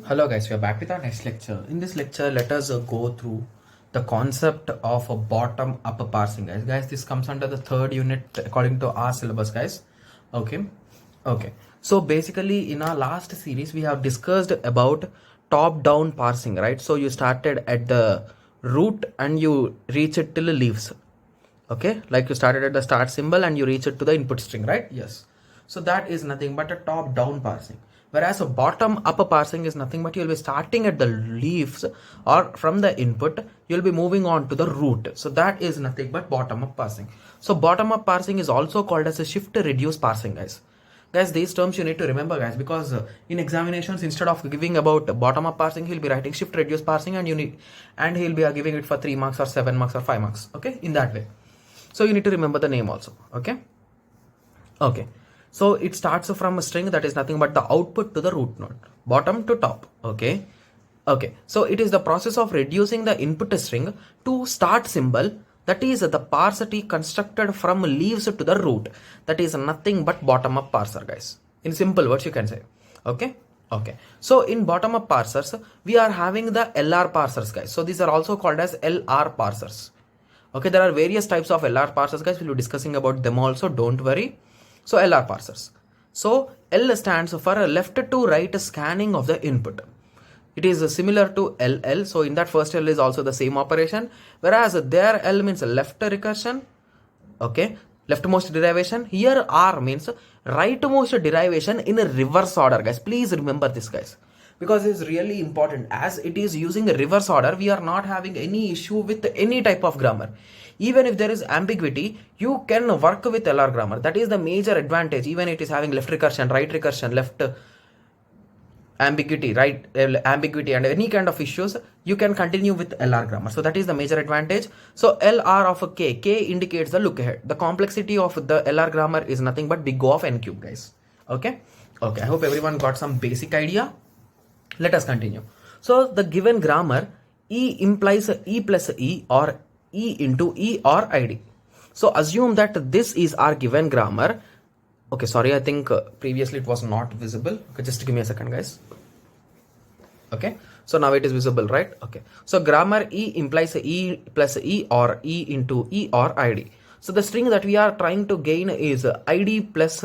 Hello guys, we are back with our next lecture. In this lecture, let us go through the concept of a bottom-up parsing, guys. Guys, this comes under the third unit according to our syllabus, guys. Okay, okay. So basically, in our last series, we have discussed about top-down parsing, right? So you started at the root and you reach it till leaves. Okay, like you started at the start symbol and you reach it to the input string, right? Yes. So that is nothing but a top down parsing, whereas a bottom up parsing is nothing but you'll be starting at the leaves or from the input you'll be moving on to the root. So that is nothing but bottom up parsing. So bottom up parsing is also called as a shift reduce parsing, guys. These terms you need to remember, guys, because in examinations, instead of giving about bottom up parsing, he'll be writing shift reduce parsing, and he'll be giving it for 3 marks or 7 marks or 5 marks. Okay, in that way. So you need to remember the name also. Okay. So it starts from a string that is nothing but the output to the root node, bottom to top. Okay. So it is the process of reducing the input string to start symbol, that is the parser T constructed from leaves to the root. That is nothing but bottom up parser, guys. In simple words you can say. Okay. So in bottom up parsers we are having the LR parsers, guys. So these are also called as LR parsers. Okay, there are various types of LR parsers, guys. We'll be discussing about them also, don't worry. So LR parsers. So L stands for a left to right scanning of the input. It is similar to LL. So in that first L is also the same operation, whereas there L means left recursion. Okay, leftmost derivation. Here R means rightmost derivation in a reverse order, guys. Please remember this, guys, because it's really important. As it is using a reverse order, we are not having any issue with any type of grammar. Even if there is ambiguity, you can work with LR grammar. That is the major advantage. Even it is having left recursion, right recursion, left ambiguity, right ambiguity, and any kind of issues, you can continue with LR grammar. So that is the major advantage. So LR of a K indicates the look ahead. The complexity of the LR grammar is nothing but big O of n cube, guys. Okay. I hope everyone got some basic idea. Let us continue. So the given grammar, E implies E plus E or E into E or ID. So assume that this is our given grammar. Okay, sorry, I think previously it was not visible. Okay, just give me a second, guys. Okay, so now it is visible, right? Okay, so grammar E implies E plus E or E into E or ID. So the string that we are trying to gain is ID plus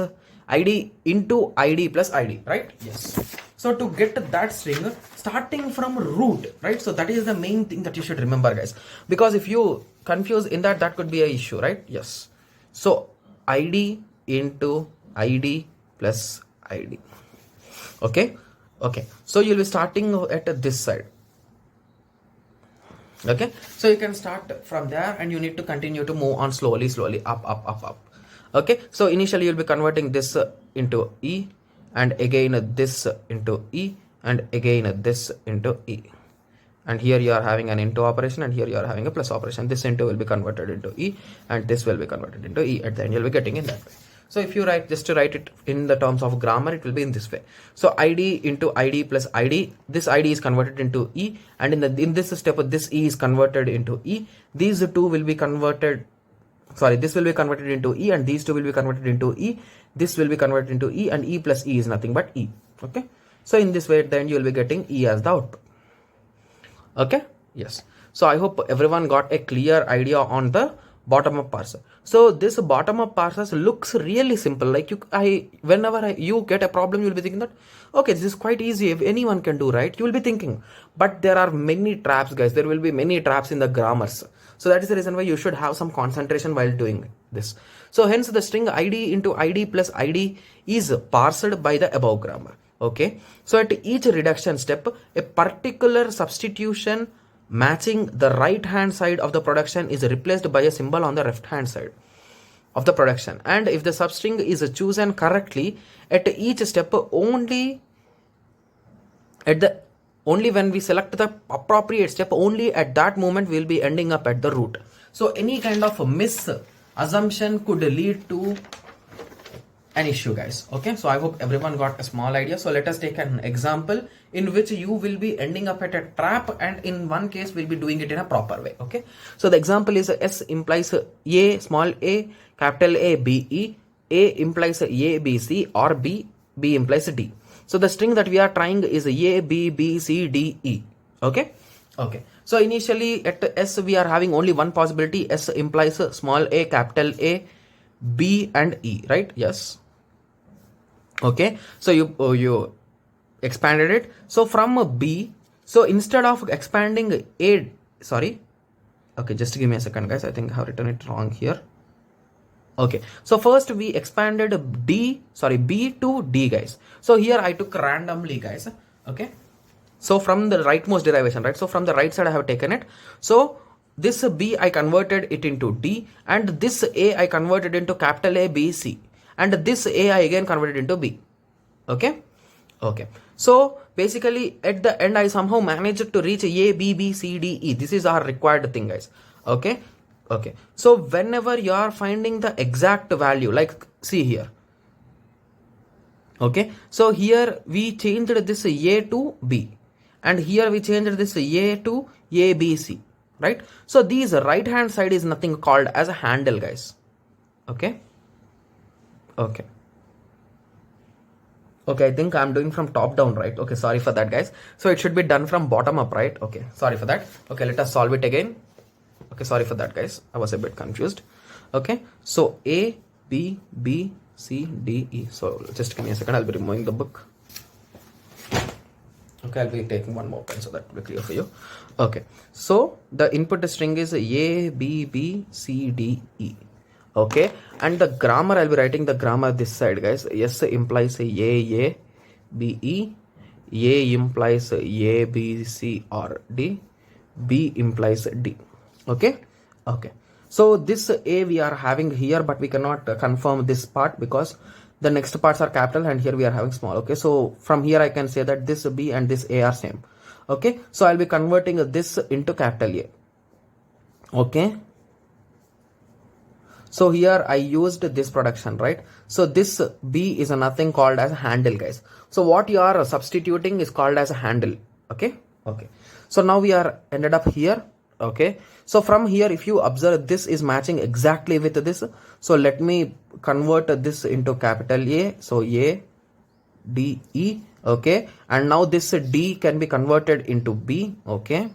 ID into ID plus ID, right? Yes. So to get that string starting from root, right? So that is the main thing that you should remember, guys, because if you confuse in that, that could be a issue, right? Yes. So ID into ID plus ID. Okay. So you'll be starting at this side. Okay, so you can start from there and you need to continue to move on slowly up. Okay, so initially you'll be converting this into E, and again this into E, and again this into E, and here you are having an into operation, and here you are having a plus operation. This into will be converted into E, and this will be converted into E. At the end you'll be getting in that way. So if you write, just to write it in the terms of grammar, it will be in this way. So ID into ID plus ID, this ID is converted into E, and in this step this E is converted into E. These two will be converted, sorry, this will be converted into E, and these two will be converted into E. This will be converted into E, and E plus E is nothing but E. Okay, so in this way then you will be getting E as the output. Okay, yes. So I hope everyone got a clear idea on the bottom up parser. So this bottom up parser looks really simple. Like whenever you get a problem, you will be thinking that, okay, this is quite easy, if anyone can do, right? You will be thinking, but there are many traps, guys. There will be many traps in the grammars. So that is the reason why you should have some concentration while doing this. So hence the string ID into ID plus ID is parsed by the above grammar. Okay, so at each reduction step, a particular substitution matching the right hand side of the production is replaced by a symbol on the left hand side of the production, and if the substring is chosen correctly at each step, only when we select the appropriate step, only at that moment we will be ending up at the root. So any kind of misassumption could lead to an issue, guys. Okay, so I hope everyone got a small idea. So let us take an example in which you will be ending up at a trap, and in one case we'll be doing it in a proper way. Okay, so the example is S implies A small a capital A B E, A implies A B C, or B implies D. So the string that we are trying is A, B, B, C, D, E. Okay. Okay. So initially at S we are having only one possibility. S implies small a, capital A, B and E, right? Yes. Okay. So you expanded it. So from a B, so instead of expanding A, sorry. Okay, just give me a second, guys. I think I have written it wrong here. Okay, so first we expanded B to D, guys. So here I took randomly, guys. Okay, so from the rightmost derivation, right? So from the right side I have taken it. So this B I converted it into D, and this A I converted into capital A, B, C, and this A I again converted into B. Okay. Okay, so basically at the end I somehow managed to reach A, B, B, C, D, E. This is our required thing, guys. Okay. Okay, so whenever you are finding the exact value, like see here. Okay, so here we changed this A to B, and here we changed this A to A, B, C, right? So these right hand side is nothing called as a handle, guys. Okay. Okay. Okay, I think I'm doing from top down, right? Okay, sorry for that, guys. So it should be done from bottom up, right? Okay, sorry for that. Okay, let us solve it again. Okay, sorry for that, guys. I was a bit confused. Okay, so A, B, B, C, D, E. So just give me a second. I'll be removing the book. Okay, I'll be taking one more pen so that will be clear for you. Okay, so the input string is A, B, B, C, D, E. Okay, and the grammar, I'll be writing the grammar this side, guys. S implies A, B, E. A implies A, B, C, or D. B implies D. Okay. Okay, so this A we are having here, but we cannot confirm this part because the next parts are capital and here we are having small. Okay, so from here I can say that this B and this A are same. Okay, so I'll be converting this into capital A. Okay, so here I used this production, right? So this B is nothing called as a handle, guys. So what you are substituting is called as a handle. Okay. Okay, so now we are ended up here. Okay, so from here if you observe, this is matching exactly with this. So let me convert this into capital A. So A, D, E. Okay, and now this D can be converted into B. Okay,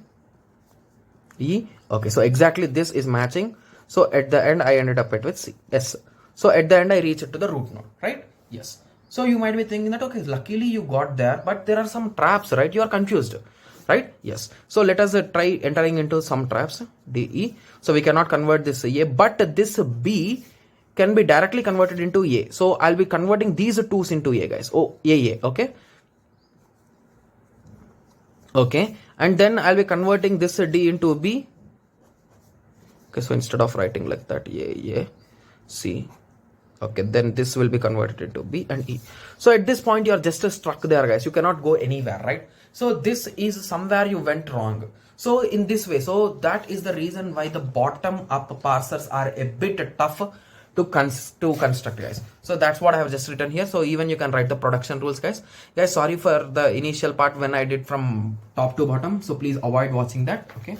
E. Okay, so exactly this is matching. So at the end I ended up with C. Yes, so at the end I reached to the root node, right? Yes. So you might be thinking that, okay, luckily you got there, but there are some traps, right? You are confused, right? Yes. So let us try entering into some traps. D, E. So we cannot convert this A, but this B can be directly converted into A. So I'll be converting these twos into A, guys. Oh, A. Okay. Okay. And then I'll be converting this D into B. Okay. So instead of writing like that, A, C. Okay, then this will be converted into B and E. So at this point, you're just stuck there, guys. You cannot go anywhere, right? So this is somewhere you went wrong. So in this way, so that is the reason why the bottom up parsers are a bit tough to construct, guys. So that's what I have just written here. So even you can write the production rules, guys. Guys, sorry for the initial part when I did from top to bottom. So please avoid watching that. Okay.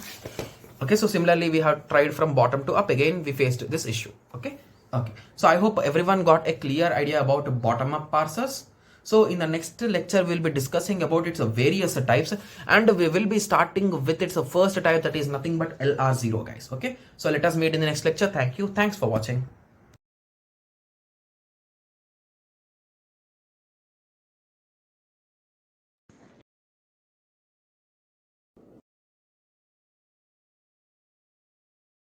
Okay, so similarly, we have tried from bottom to up. Again, we faced this issue. Okay. Okay, so I hope everyone got a clear idea about bottom-up parsers. So in the next lecture, we'll be discussing about its various types, and we will be starting with its first type, that is nothing but LR0, guys. Okay, so let us meet in the next lecture. Thank you. Thanks for watching.